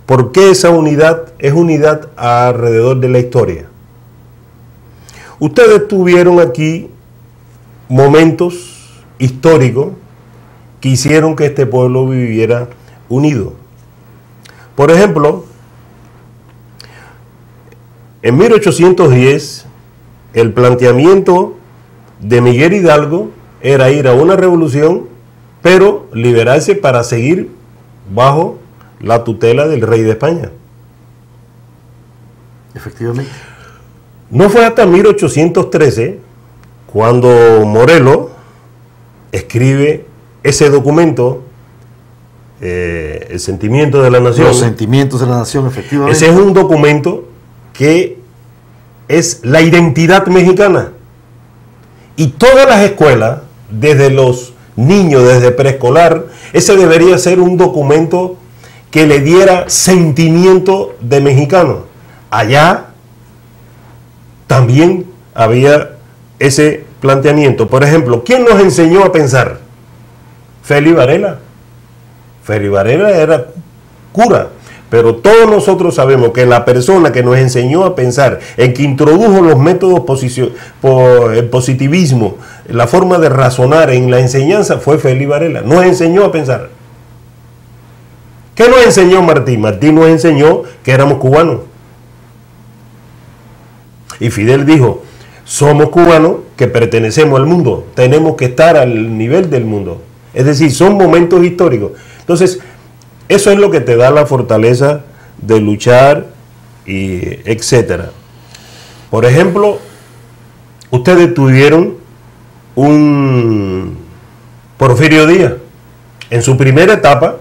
por qué esa unidad es unidad alrededor de la historia. Ustedes tuvieron aquí momentos históricos que hicieron que este pueblo viviera unido. Por ejemplo, en 1810, el planteamiento de Miguel Hidalgo era ir a una revolución, pero liberarse para seguir bajo la tutela del rey de España.
Efectivamente.
No fue hasta 1813 cuando Morelos escribe ese documento, El sentimiento de la nación.
Los sentimientos de la nación, efectivamente.
Ese es un documento que es la identidad mexicana. Y todas las escuelas, desde los niños, desde preescolar, ese debería ser un documento que le diera sentimiento de mexicano. Allá también había ese planteamiento. Por ejemplo, ¿quién nos enseñó a pensar? Félix Varela. Félix Varela era cura, pero todos nosotros sabemos que la persona que nos enseñó a pensar, en que introdujo los métodos el positivismo, la forma de razonar en la enseñanza, fue Félix Varela. Nos enseñó a pensar. ¿Qué nos enseñó Martí? Martí nos enseñó que éramos cubanos. Y Fidel dijo, somos cubanos que pertenecemos al mundo, tenemos que estar al nivel del mundo. Es decir, son momentos históricos. Entonces, eso es lo que te da la fortaleza de luchar, y etcétera. Por ejemplo, ustedes tuvieron un Porfirio Díaz. En su primera etapa,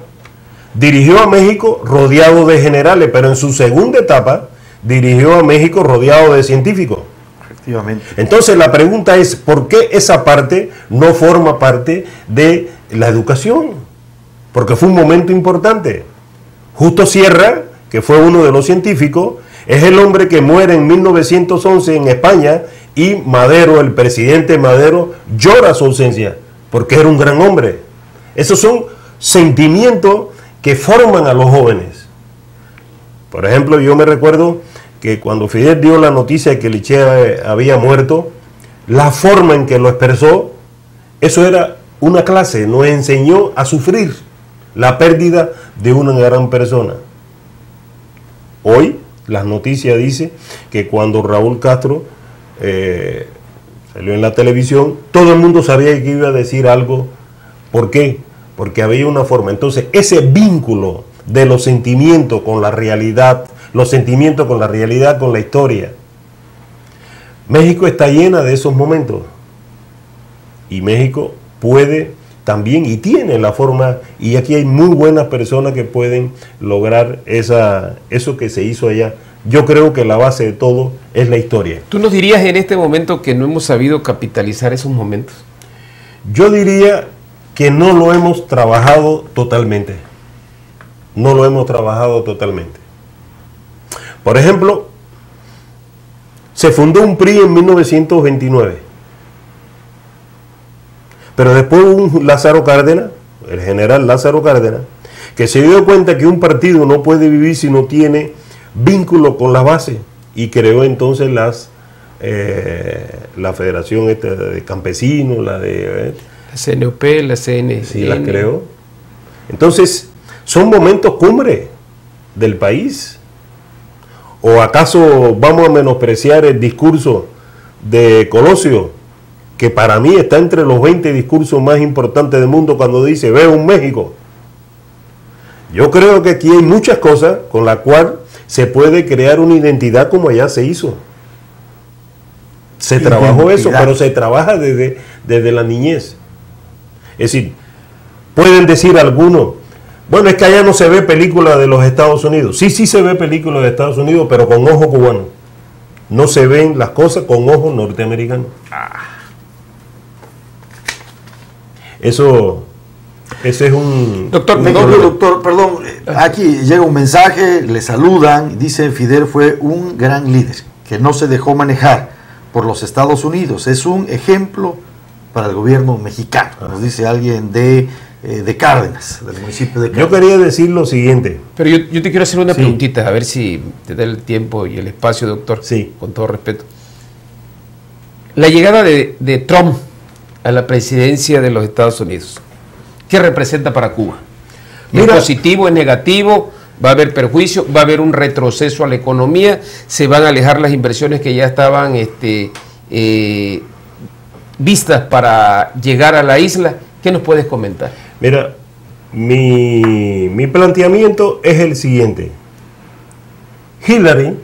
dirigió a México rodeado de generales, pero en su segunda etapa, dirigió a México rodeado de científicos.
Efectivamente.
Entonces la pregunta es, ¿por qué esa parte no forma parte de la educación? Porque fue un momento importante. Justo Sierra, que fue uno de los científicos, es el hombre que muere en 1911 en España, y Madero, el presidente Madero, llora su ausencia, porque era un gran hombre. Esos son sentimientos que forman a los jóvenes. Por ejemplo, yo me recuerdo que cuando Fidel dio la noticia de que Lichea había muerto, la forma en que lo expresó, eso era una clase, nos enseñó a sufrir la pérdida de una gran persona. Hoy las noticias dicen que cuando Raúl Castro salió en la televisión, todo el mundo sabía que iba a decir algo. ¿Por qué? Porque había una forma. Entonces, ese vínculo de los sentimientos con la realidad, los sentimientos con la realidad, con la historia. México está llena de esos momentos. Y México puede también, y tiene la forma, y aquí hay muy buenas personas que pueden lograr eso que se hizo allá. Yo creo que la base de todo es la historia.
¿Tú nos dirías en este momento que no hemos sabido capitalizar esos momentos?
Yo diría que no lo hemos trabajado totalmente. No lo hemos trabajado totalmente. Por ejemplo, se fundó un PRI en 1929. Pero después hubo un Lázaro Cárdenas, el general Lázaro Cárdenas, que se dio cuenta que un partido no puede vivir si no tiene vínculo con la base, y creó entonces la Federación de Campesinos, la de...
La CNOP, la CN.
Sí, la creó. Entonces, son momentos cumbre del país. ¿O acaso vamos a menospreciar el discurso de Colosio, que para mí está entre los 20 discursos más importantes del mundo, cuando dice, veo un México? Yo creo que aquí hay muchas cosas con las cuales se puede crear una identidad como allá se hizo. Se trabajó eso, pero se trabaja desde la niñez. Es decir, pueden decir algunos, bueno, es que allá no se ve película de los Estados Unidos. Sí, sí se ve película de Estados Unidos, pero con ojo cubano. No se ven las cosas con ojo norteamericano. Ese es un...
Doctor, perdón, aquí llega un mensaje, le saludan, dice Fidel fue un gran líder, que no se dejó manejar por los Estados Unidos, es un ejemplo para el gobierno mexicano, nos dice alguien de Cárdenas, del municipio de Cárdenas.
Yo quería decir lo siguiente.
Pero yo te quiero hacer una preguntita, a ver si te da el tiempo y el espacio, doctor, con todo respeto. La llegada de Trump a la presidencia de los Estados Unidos, ¿qué representa para Cuba? ¿Es positivo, es negativo? ¿Va a haber perjuicio? ¿Va a haber un retroceso a la economía? ¿Se van a alejar las inversiones que ya estaban vistas para llegar a la isla? ¿Qué nos puedes comentar?
Mira, mi planteamiento es el siguiente. Hillary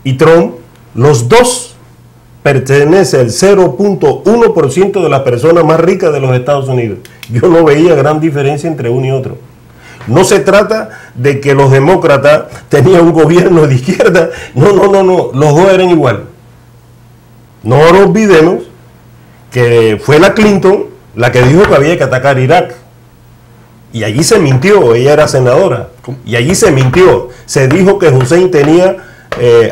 y Trump, los dos pertenecen al 0.1% de las personas más ricas de los Estados Unidos. Yo no veía gran diferencia entre uno y otro. No se trata de que los demócratas tenían un gobierno de izquierda. No, los dos eran igual. No nos olvidemos que fue la Clinton la que dijo que había que atacar Irak. Y allí se mintió, ella era senadora. Y allí se mintió. Se dijo que Hussein tenía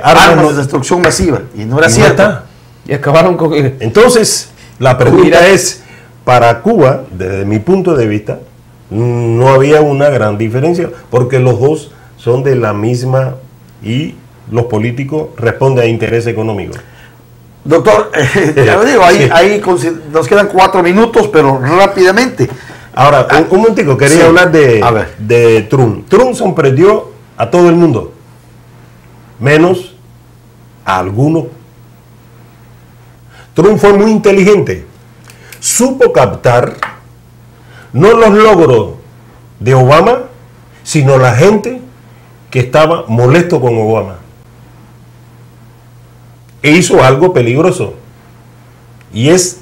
armas de destrucción masiva. Y no era cierto.
Y acabaron con...
Entonces, la pregunta es, para Cuba, desde mi punto de vista, no había una gran diferencia, porque los dos son de la misma y los políticos responden a interés económico.
Doctor, ya digo, ahí nos quedan 4 minutos, pero rápidamente.
Ahora, un momentico, quería hablar de Trump. Trump sorprendió a todo el mundo, menos a algunos. Trump fue muy inteligente, supo captar no los logros de Obama, sino la gente que estaba molesto con Obama. E hizo algo peligroso, y es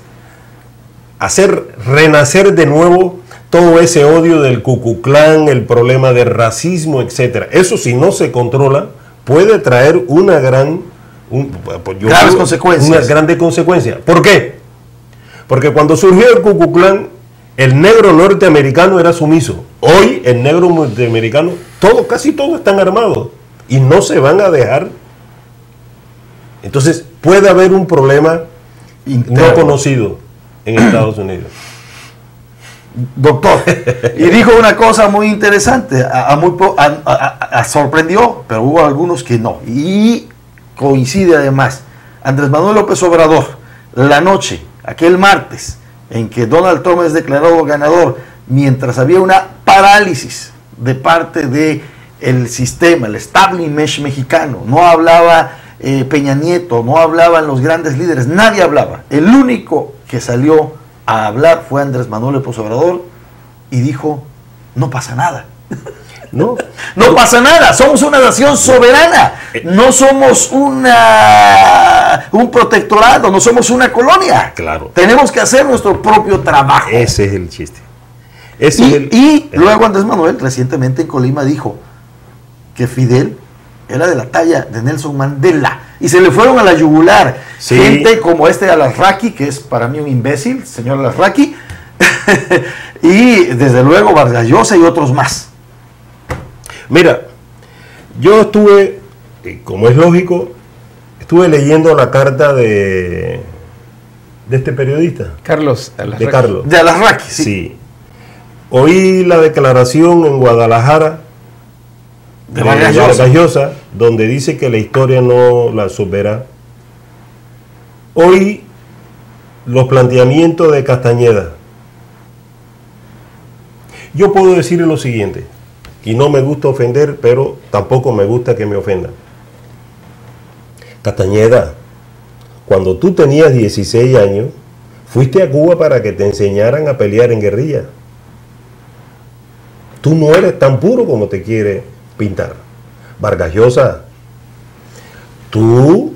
hacer renacer de nuevo todo ese odio del Ku Klux Klan, el problema del racismo, etc. Eso, si no se controla, puede traer una gran...
graves consecuencias.
Una grande consecuencia. ¿Por qué? Porque cuando surgió el Ku Klux Klan, el negro norteamericano era sumiso. Hoy el negro norteamericano, casi todos están armados y no se van a dejar. Entonces puede haber un problema no conocido en Estados Unidos.
Doctor, y dijo una cosa muy interesante, sorprendió, pero hubo algunos que no. Y coincide además, Andrés Manuel López Obrador, la noche, aquel martes, en que Donald Trump es declarado ganador, mientras había una parálisis de parte del sistema, el establishment mexicano, no hablaba Peña Nieto, no hablaban los grandes líderes, nadie hablaba. El único que salió a hablar fue Andrés Manuel López Obrador y dijo, no pasa nada. No pasa nada, somos una nación soberana, no somos un protectorado, no somos una colonia.
Claro.
Tenemos que hacer nuestro propio trabajo.
Ese es el chiste.
Luego Andrés Manuel recientemente en Colima dijo que Fidel era de la talla de Nelson Mandela y se le fueron a la yugular. Sí. Gente como Al-Azraqui, que es para mí un imbécil, señor Al-Azraqui, y desde luego Vargas Llosa y otros más.
Mira, yo estuve, como es lógico, estuve leyendo la carta de este periodista.
Carlos Al-Azraqui.
De Carlos.
De Al-Azraqui, sí.
Sí. Oí la declaración en Guadalajara de Vargas Llosa, donde dice que la historia no la supera. Oí los planteamientos de Castañeda. Yo puedo decir lo siguiente, y no me gusta ofender, pero tampoco me gusta que me ofendan. Castañeda, cuando tú tenías 16 años, fuiste a Cuba para que te enseñaran a pelear en guerrilla. Tú no eres tan puro como te quiere pintar. Vargas Llosa, tú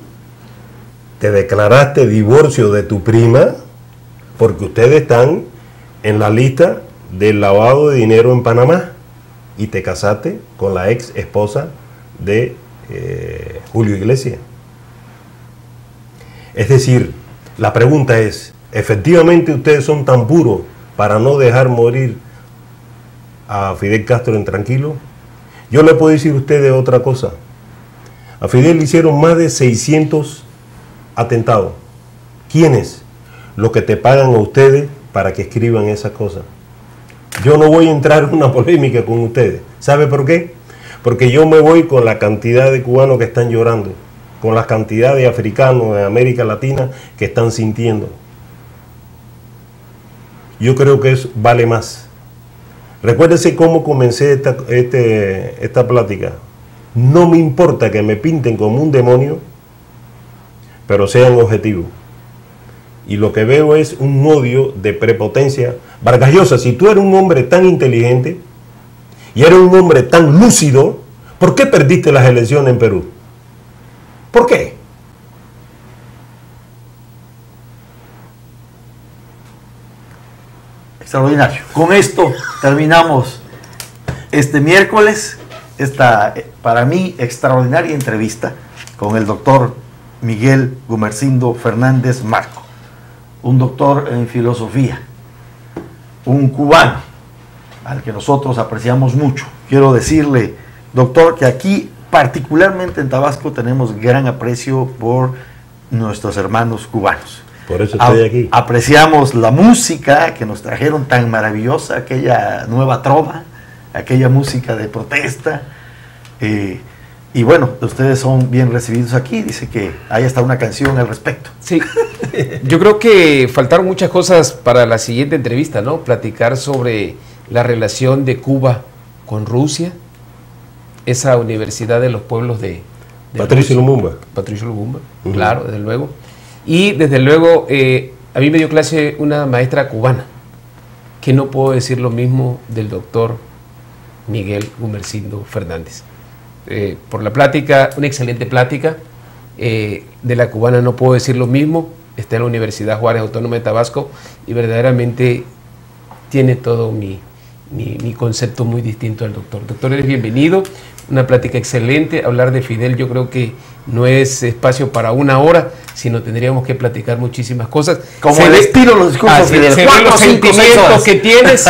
te declaraste divorcio de tu prima porque ustedes están en la lista del lavado de dinero en Panamá y te casaste con la ex esposa de Julio Iglesias. Es decir, la pregunta es, ¿efectivamente ustedes son tan puros para no dejar morir a Fidel Castro en tranquilo? Yo le puedo decir a ustedes otra cosa. A Fidel le hicieron más de 600 atentados. ¿Quiénes? Los que te pagan a ustedes para que escriban esas cosas. Yo no voy a entrar en una polémica con ustedes. ¿Sabe por qué? Porque yo me voy con la cantidad de cubanos que están llorando, con la cantidad de africanos de América Latina que están sintiendo. Yo creo que eso vale más. Recuérdese cómo comencé esta plática. No me importa que me pinten como un demonio, pero sean objetivos. Y lo que veo es un odio de prepotencia. Vargas Llosa, si tú eres un hombre tan inteligente y eres un hombre tan lúcido, ¿por qué perdiste las elecciones en Perú? ¿Por qué?
Extraordinario. Con esto terminamos este miércoles esta, para mí, extraordinaria entrevista con el doctor Miguel Gumersindo Fernández Marco, un doctor en filosofía, un cubano al que nosotros apreciamos mucho. Quiero decirle, doctor, que aquí, particularmente en Tabasco, tenemos gran aprecio por nuestros hermanos cubanos.
Por eso estoy aquí.
Apreciamos la música que nos trajeron tan maravillosa, aquella nueva trova, aquella música de protesta. Y bueno, ustedes son bien recibidos aquí. Dice que hay hasta una canción al respecto.
Sí, yo creo que faltaron muchas cosas para la siguiente entrevista, ¿no? Platicar sobre la relación de Cuba con Rusia, esa universidad de los pueblos de
Patricio Lumumba.
Patricio Lumumba, claro, desde luego. Y desde luego, a mí me dio clase una maestra cubana, que no puedo decir lo mismo del doctor Miguel Gumersindo Fernández. Por la plática, una excelente plática. De la cubana no puedo decir lo mismo. Está en la Universidad Juárez Autónoma de Tabasco y verdaderamente tiene todo mi concepto muy distinto al doctor. Doctor, eres bienvenido. Una plática excelente. Hablar de Fidel yo creo que no es espacio para una hora, sino tendríamos que platicar muchísimas cosas.
Como el estilo de los discursos de Fidel.
Se ven los sentimientos que tienes.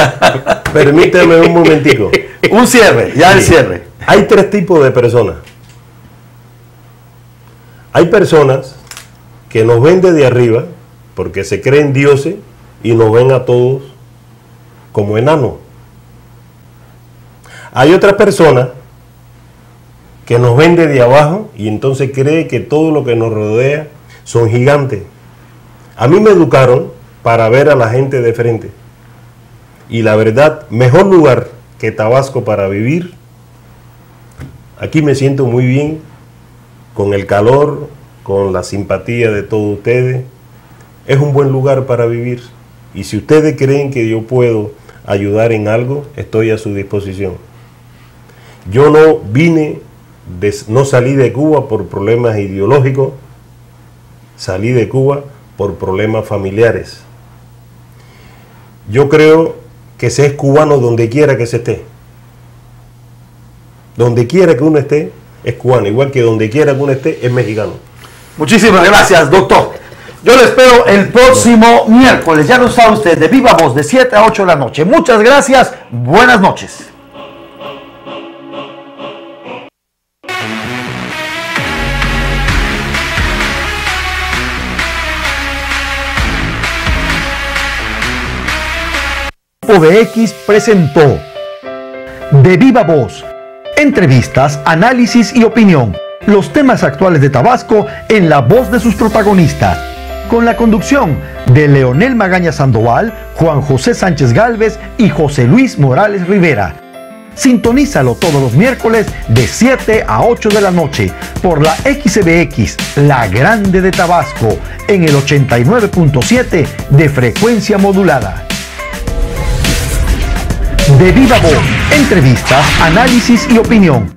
Permíteme un momentico.
Un cierre, ya el cierre.
Hay tres tipos de personas. Hay personas que nos ven desde arriba porque se creen dioses y nos ven a todos como enanos. Hay otras personas que nos ven desde abajo y entonces creen que todo lo que nos rodea son gigantes. A mí me educaron para ver a la gente de frente. Y la verdad, mejor lugar que Tabasco para vivir. Aquí me siento muy bien, con el calor, con la simpatía de todos ustedes. Es un buen lugar para vivir. Y si ustedes creen que yo puedo ayudar en algo, estoy a su disposición. Yo no salí de Cuba por problemas ideológicos, salí de Cuba por problemas familiares. Yo creo que se es cubano donde quiera que se esté. Donde quiera que uno esté, es cubano, igual que donde quiera que uno esté, es mexicano.
Muchísimas gracias, doctor. Yo le espero el próximo miércoles, ya lo sabe usted, de Viva Voz, de 7 a 8 de la noche. Muchas gracias, buenas noches. OVX presentó De Viva Voz. Entrevistas, análisis y opinión. Los temas actuales de Tabasco en la voz de sus protagonistas. con la conducción de Leonel Magaña Sandoval, Juan José Sánchez Gálvez y José Luis Morales Rivera. Sintonízalo todos los miércoles de 7 a 8 de la noche por la XBX, La Grande de Tabasco, en el 89.7 de frecuencia modulada. De viva voz, entrevistas, análisis y opinión.